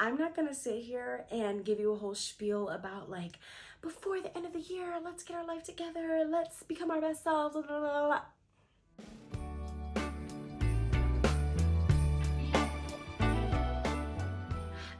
I'm not gonna sit here and give you a whole spiel about like, before the end of the year, let's get our life together, let's become our best selves, blah, blah, blah, blah.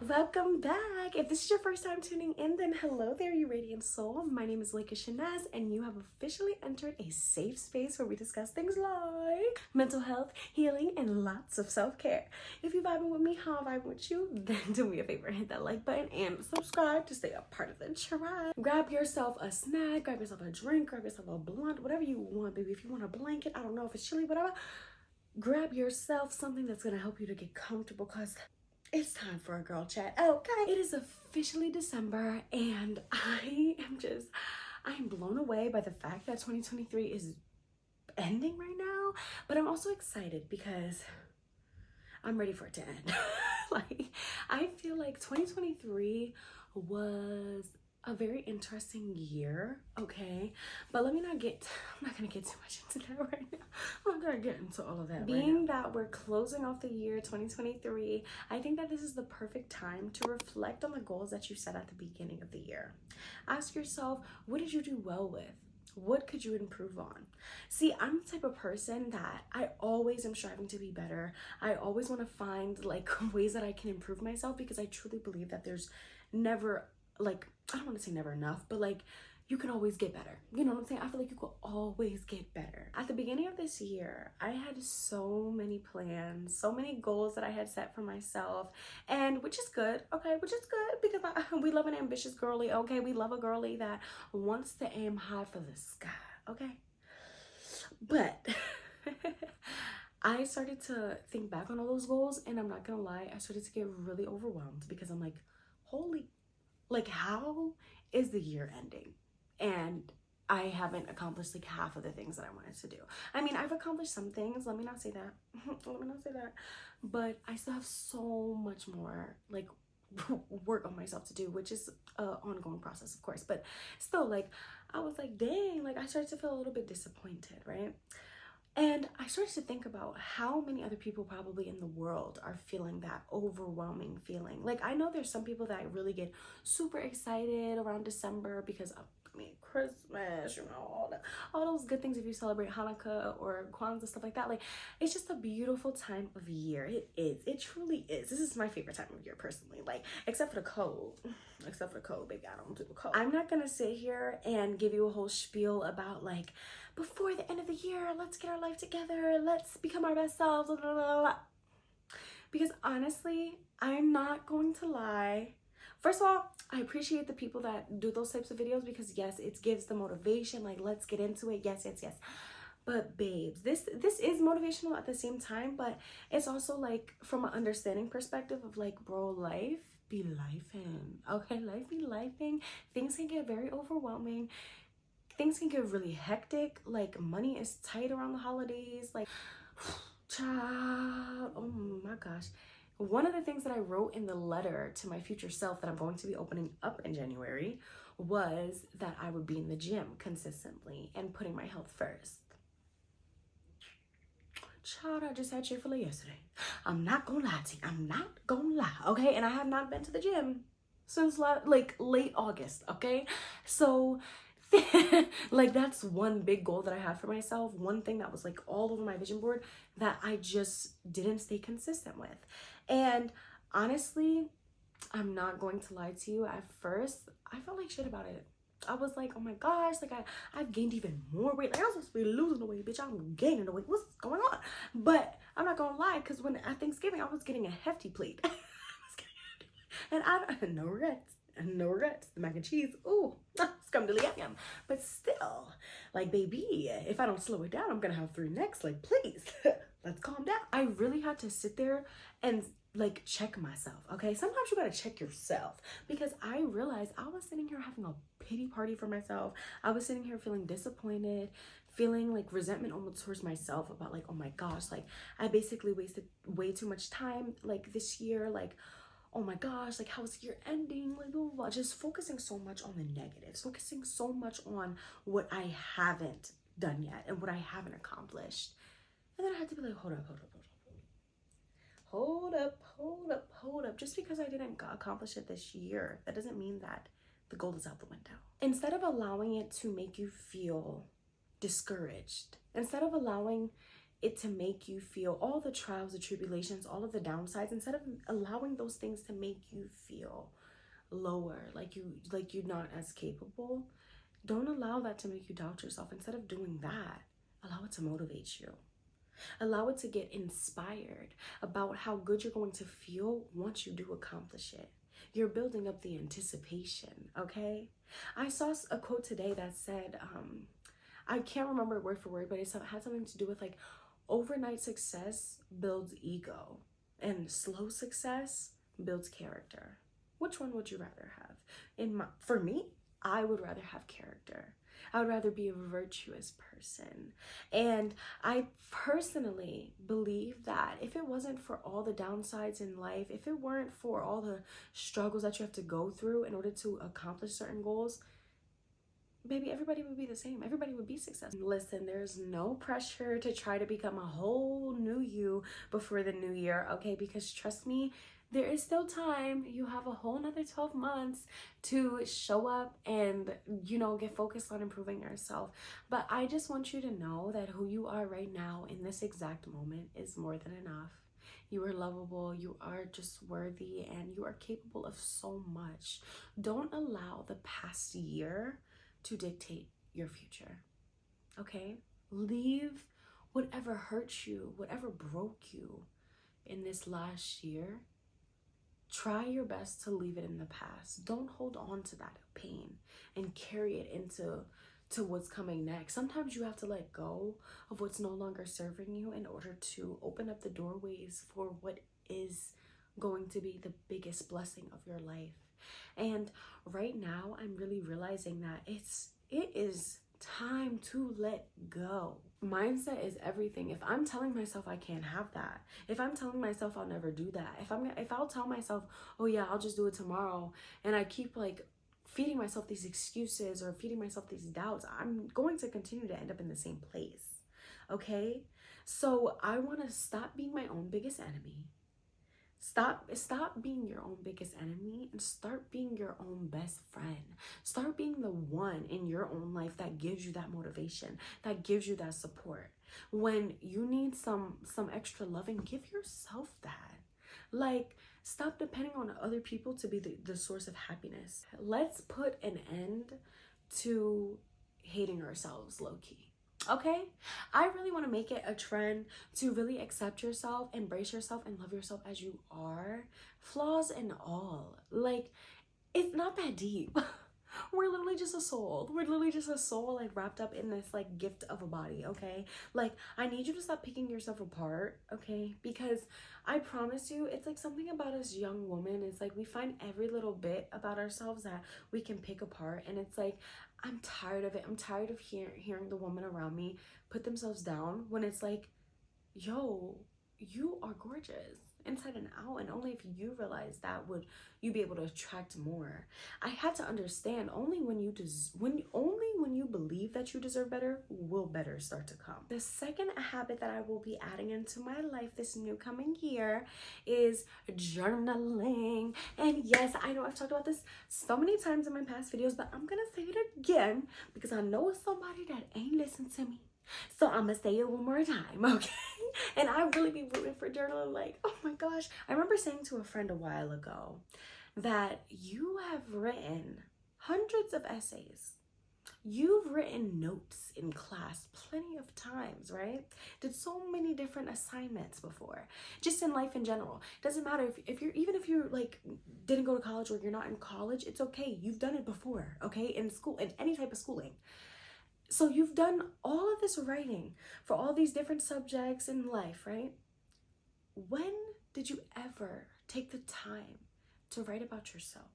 Welcome back. If this is your first time tuning in, then hello there, you radiant soul. My name is Laika Shanaz, and you have officially entered a safe space where we discuss things like mental health, healing, and lots of self-care. If you're vibing with me, how I'm vibing with you, then do me a favor, hit that like button and subscribe to stay a part of the tribe. Grab yourself a snack, grab yourself a drink, grab yourself a blunt, whatever you want, baby. If you want a blanket, I don't know if it's chilly, whatever. Grab yourself something that's gonna help you to get comfortable, because it's time for a girl chat. Okay, it is officially December, and I'm blown away by the fact that 2023 is ending right now, but I'm also excited because I'm ready for it to end. Like, I feel like 2023 was a very interesting year, okay? But I'm not gonna get too much into that right now. I'm not gonna get into all of that Being that we're closing off the year 2023, I think that this is the perfect time to reflect on the goals that you set at the beginning of the year. Ask yourself, what did you do well with? What could you improve on? See, I'm the type of person that I always am striving to be better. I always want to find like ways that I can improve myself, because I truly believe that there's never, like, I don't want to say never enough, but like, you can always get better. You know what I'm saying? I feel like you could always get better. At the beginning of this year, I had so many plans, so many goals that I had set for myself, and which is good, okay? Which is good, because we love an ambitious girly, okay? We love a girly that wants to aim high for the sky, okay? But I started to think back on all those goals, and I'm not gonna lie, I started to get really overwhelmed, because I'm like, holy, like, how is the year ending? And I haven't accomplished like half of the things that I wanted to do. I mean, I've accomplished some things, let me not say that. Let me not say that. But I still have so much more like work on myself to do, which is an ongoing process, of course. But still, like, I was like, dang, like I started to feel a little bit disappointed, right? And I started to think about how many other people probably in the world are feeling that overwhelming feeling. Like, I know there's some people that really get super excited around December because of, I mean, Christmas, you know, all those good things if you celebrate Hanukkah or Kwanzaa, stuff like that. Like, it's just a beautiful time of year. It is. It truly is. This is my favorite time of year, personally. Like, except for the cold. Except for the cold, baby. I don't do the cold. I'm not gonna sit here and give you a whole spiel about like, before the end of the year, let's get our life together, let's become our best selves, blah, blah, blah, blah. Because honestly, I'm not going to lie. First of all, I appreciate the people that do those types of videos, because yes, it gives the motivation, like, let's get into it, yes. But babes, this is motivational at the same time, but it's also like from an understanding perspective of like, bro, life be lifing, okay? Life be lifing. Things can get very overwhelming. Things can get really hectic. Like, money is tight around the holidays. Like, child, oh my gosh. One of the things that I wrote in the letter to my future self that I'm going to be opening up in January was that I would be in the gym consistently and putting my health first. Child, I just had Chick-fil-A yesterday. I'm not gonna lie to you. I'm not gonna lie, okay? And I have not been to the gym since like late August, okay? So like, that's one big goal that I have for myself. One thing that was like all over my vision board that I just didn't stay consistent with. And honestly, I'm not going to lie to you. At first, I felt like shit about it. I was like, oh my gosh, like I've gained even more weight. Like, I'm supposed to be losing the weight, bitch. I'm gaining the weight. What's going on? But I'm not gonna lie, because when at Thanksgiving I was getting a hefty plate. And no regrets. The mac and cheese, ooh, scumdilly yum. But still, like, baby, if I don't slow it down, I'm gonna have 3 necks. Like, please, let's calm down. I really had to sit there and like check myself, okay? Sometimes you gotta check yourself, because I realized I was sitting here having a pity party for myself. I was sitting here feeling disappointed, feeling like resentment almost towards myself about like, oh my gosh, like I basically wasted way too much time like this year, like, oh my gosh, like how's the year ending, like blah, blah, blah. Just focusing so much on the negatives, focusing so much on what I haven't done yet and what I haven't accomplished. And then I had to be like, hold up. hold up, hold up, hold up. Just because I didn't accomplish it this year, that doesn't mean that the goal is out the window. Instead of allowing it to make you feel discouraged, instead of allowing it to make you feel all the trials, the tribulations, all of the downsides, instead of allowing those things to make you feel lower, like you're not as capable, don't allow that to make you doubt yourself. Instead of doing that, allow it to motivate you. Allow it to get inspired about how good you're going to feel once you do accomplish it. You're building up the anticipation, okay? I saw a quote today that said, I can't remember word for word, but it had something to do with like, overnight success builds ego and slow success builds character. Which one would you rather have? For me, I would rather have character. I would rather be a virtuous person. And I personally believe that if it wasn't for all the downsides in life, if it weren't for all the struggles that you have to go through in order to accomplish certain goals, maybe everybody would be the same. Everybody would be successful. Listen, there's no pressure to try to become a whole new you before the new year, okay? Because trust me, there is still time. You have a whole nother 12 months to show up and, get focused on improving yourself. But I just want you to know that who you are right now in this exact moment is more than enough. You are lovable, you are just worthy, and you are capable of so much. Don't allow the past year to dictate your future, okay? Leave whatever hurt you, whatever broke you in this last year. Try your best to leave it in the past. Don't hold on to that pain and carry it into what's coming next. Sometimes you have to let go of what's no longer serving you in order to open up the doorways for what is going to be the biggest blessing of your life. And right now, I'm really realizing that it is time to let go. Mindset is everything. If I'm telling myself I can't have that, if I'm telling myself I'll never do that, if I'll tell myself, oh yeah, I'll just do it tomorrow, and I keep like feeding myself these excuses or feeding myself these doubts, I'm going to continue to end up in the same place. Okay? So I want to stop being my own biggest enemy. Stop being your own biggest enemy and start being your own best friend. Start being the one in your own life that gives you that motivation, that gives you that support. When you need some extra loving, give yourself that. Like, stop depending on other people to be the source of happiness. Let's put an end to hating ourselves low-key. Okay? I really want to make it a trend to really accept yourself, embrace yourself, and love yourself as you are, flaws and all. Like, it's not that deep. We're literally just a soul. We're literally just a soul, like, wrapped up in this, like, gift of a body, okay? Like, I need you to stop picking yourself apart, okay? Because I promise you, it's like something about us young women is like we find every little bit about ourselves that we can pick apart, and it's like, I'm tired of it. I'm tired of hearing the women around me put themselves down when it's like, yo, you are gorgeous inside and out, and only if you realize that would you be able to attract more. I had to understand only when you believe that you deserve better will better start to come. The second habit that I will be adding into my life this new coming year is journaling. And yes, I know I've talked about this so many times in my past videos, but I'm gonna say it again because I know it's somebody that ain't listened to me. So I'm gonna say it one more time, okay? And I really be rooting for journaling. Like, oh my gosh. I remember saying to a friend a while ago that you have written hundreds of essays. You've written notes in class plenty of times, right? Did so many different assignments before, just in life in general. Doesn't matter if you're like didn't go to college or you're not in college, it's okay. You've done it before, okay? In school, in any type of schooling. So you've done all of this writing for all these different subjects in life, right? When did you ever take the time to write about yourself?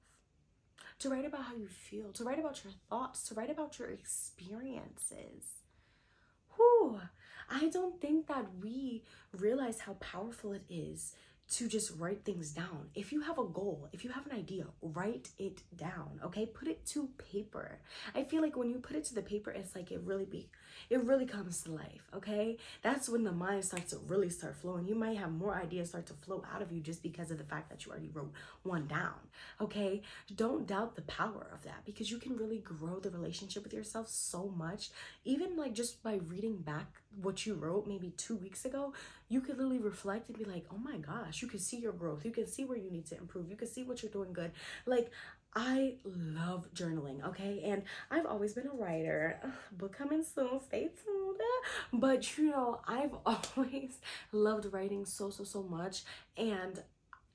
To write about how you feel, to write about your thoughts, to write about your experiences? Whew, I don't think that we realize how powerful it is to just write things down. If you have a goal, if you have an idea, write it down, okay? Put it to paper. I feel like when you put it to the paper, it's like it really comes to life, okay? That's when the mind starts to really start flowing. You might have more ideas start to flow out of you just because of the fact that you already wrote one down, okay? Don't doubt the power of that, because you can really grow the relationship with yourself so much. Even like just by reading back what you wrote maybe 2 weeks ago, you could literally reflect and be like, oh my gosh, you can see your growth. You can see where you need to improve. You can see what you're doing good. Like, I love journaling, okay? And I've always been a writer. Book coming soon, stay tuned. But you know, I've always loved writing so much. And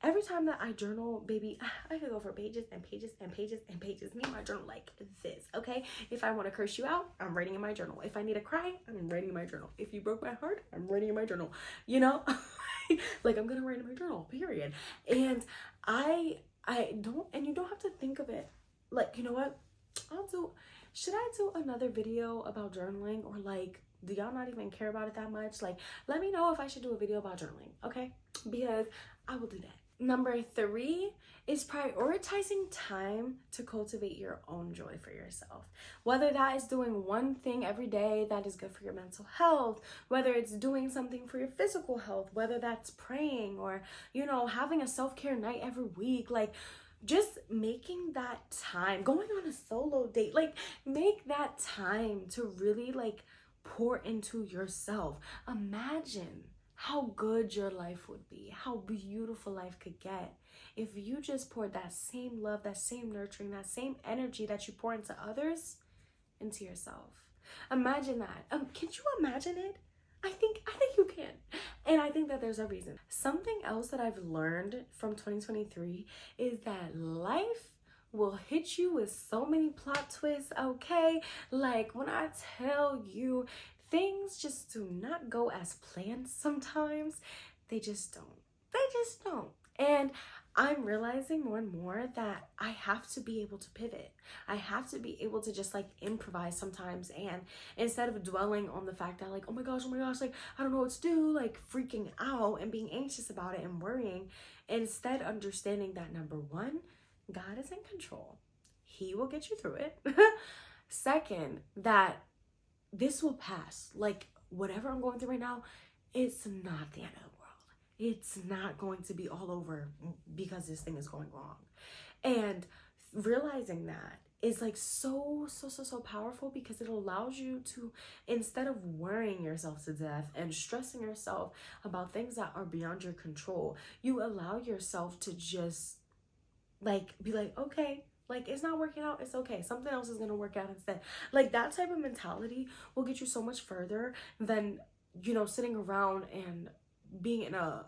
every time that I journal, baby, I could go for pages and pages and pages and pages. Me and my journal like this, okay? If I want to curse you out, I'm writing in my journal. If I need to cry, I'm writing in my journal. If you broke my heart, I'm writing in my journal. You know? Like, I'm gonna write in my journal, period. And I don't, and you don't have to think of it. Like, you know what? Should I do another video about journaling? Or like, do y'all not even care about it that much? Like, let me know if I should do a video about journaling, okay? Because I will do that. Number 3 is prioritizing time to cultivate your own joy for yourself. Whether that is doing one thing every day that is good for your mental health, whether it's doing something for your physical health, whether that's praying or, you know, having a self-care night every week, like just making that time, going on a solo date, like make that time to really like pour into yourself. Imagine how good your life would be, how beautiful life could get if you just poured that same love, that same nurturing, that same energy that you pour into others, into yourself. Imagine that. Can you imagine it? I think you can. And I think that there's a reason. Something else that I've learned from 2023 is that life will hit you with so many plot twists, okay? Like when I tell you, things just do not go as planned sometimes. They just don't. And I'm realizing more and more that I have to be able to pivot. I have to be able to just like improvise sometimes. And instead of dwelling on the fact that like, oh my gosh, like I don't know what to do, like freaking out and being anxious about it and worrying, instead understanding that number 1, God is in control. He will get you through it. Second, that this will pass. Like whatever I'm going through right now, it's not the end of the world. It's not going to be all over because this thing is going wrong. And realizing that is like so powerful, because it allows you to, instead of worrying yourself to death and stressing yourself about things that are beyond your control, you allow yourself to just like be like, okay, like it's not working out, it's okay, something else is gonna work out instead. Like that type of mentality will get you so much further than, you know, sitting around and being in a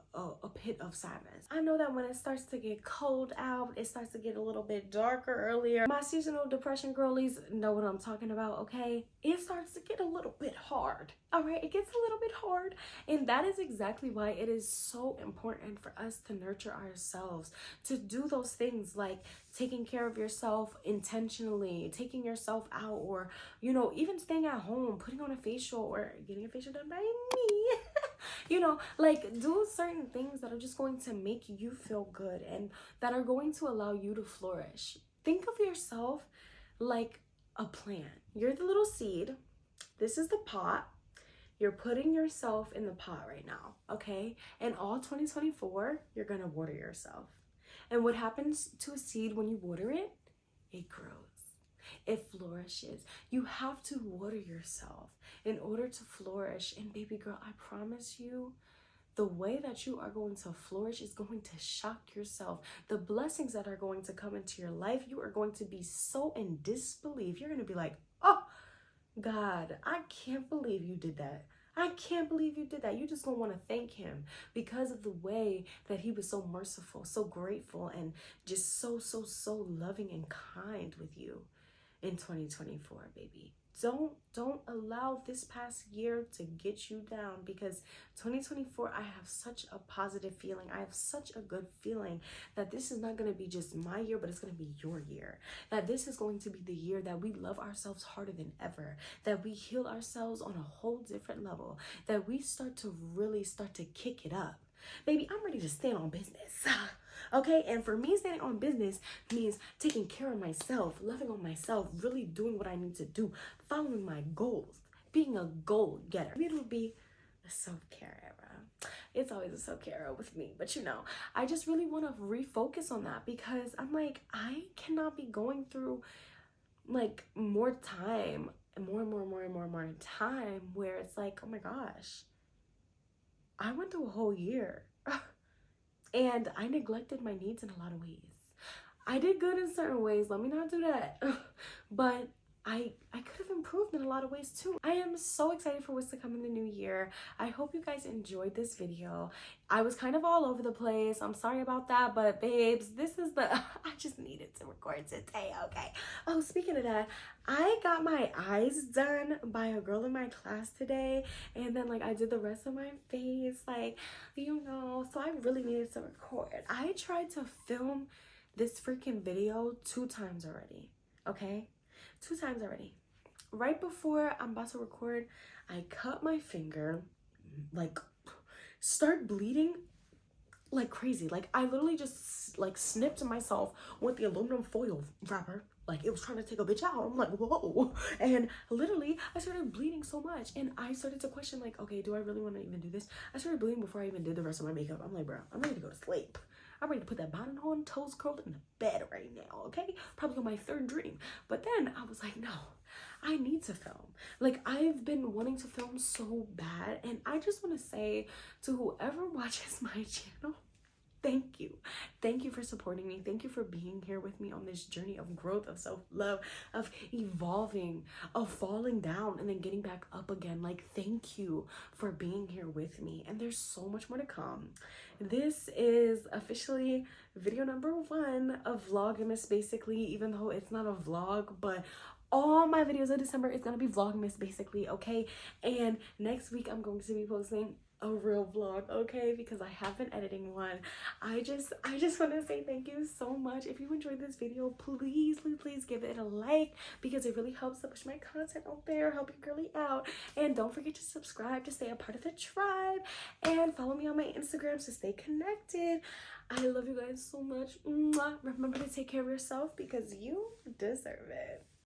pit of sadness. I know that when it starts to get cold out, it starts to get a little bit darker earlier. My seasonal depression girlies know what I'm talking about, okay? It starts to get a little bit hard, all right? It gets a little bit hard. And that is exactly why it is so important for us to nurture ourselves, to do those things like taking care of yourself intentionally, taking yourself out, or, you know, even staying at home, putting on a facial or getting a facial done by me. You know, like do certain things that are just going to make you feel good and that are going to allow you to flourish. Think of yourself like a plant. You're the little seed. This is the pot. You're putting yourself in the pot right now, okay? And all 2024, you're gonna water yourself. And what happens to a seed when you water it? It grows. It flourishes. You have to water yourself in order to flourish. And baby girl, I promise you, the way that you are going to flourish is going to shock yourself. The blessings that are going to come into your life, you are going to be so in disbelief. You're going to be like, oh, God, I can't believe you did that. I can't believe you did that. You just gonna want to thank him because of the way that he was so merciful, so grateful, and just so loving and kind with you in 2024, baby. Don't allow this past year to get you down, because 2024, I have such a positive feeling. I have such a good feeling that this is not going to be just my year, but it's going to be your year. That this is going to be the year that we love ourselves harder than ever, that we heal ourselves on a whole different level, that we start to really kick it up. Baby, I'm ready to stand on business. Okay, and for me, standing on business means taking care of myself, loving on myself, really doing what I need to do, following my goals, being a goal getter. It'll be a self-care era. It's always a self-care era with me, but you know, I just really want to refocus on that because I'm like, I cannot be going through like more time and more time where it's like, oh my gosh, I went through a whole year and I neglected my needs in a lot of ways. I did good in certain ways, let me not do that. But I could have improved in a lot of ways too. I am so excited for what's to come in the new year. I hope you guys enjoyed this video. I was kind of all over the place. I'm sorry about that, but babes, this is the, I just needed to record today, okay? Oh, speaking of that, I got my eyes done by a girl in my class today, and then like I did the rest of my face, like, you know, so I really needed to record. I tried to film this freaking video 2 times already, okay? 2 times already. Right before I'm about to record, I cut my finger, like start bleeding like crazy. Like I literally just like snipped myself with the aluminum foil wrapper. Like it was trying to take a bitch out. I'm like, whoa. And literally I started bleeding so much. And I started to question like, okay, do I really want to even do this? I started bleeding before I even did the rest of my makeup. I'm like, bro, I'm ready to go to sleep. I'm ready to put that bonnet on, toes curled in the bed right now, okay? Probably on my 3rd dream. But then I was like, no, I need to film. Like, I've been wanting to film so bad. And I just want to say to whoever watches my channel, thank you. Thank you for supporting me. Thank you for being here with me on this journey of growth, of self-love, of evolving, of falling down and then getting back up again. Like, thank you for being here with me. And there's so much more to come. This is officially video number 1 of Vlogmas, basically, even though it's not a vlog, but all my videos of December is gonna be Vlogmas, basically, okay? And next week I'm going to be posting a real vlog, okay, because I have been editing one. I just want to say thank you so much. If you enjoyed this video, please give it a like, because it really helps to push my content out there, help your girly out. And don't forget to subscribe to stay a part of the tribe, and follow me on my Instagram to stay connected. I love you guys so much. Mwah. Remember to take care of yourself because you deserve it.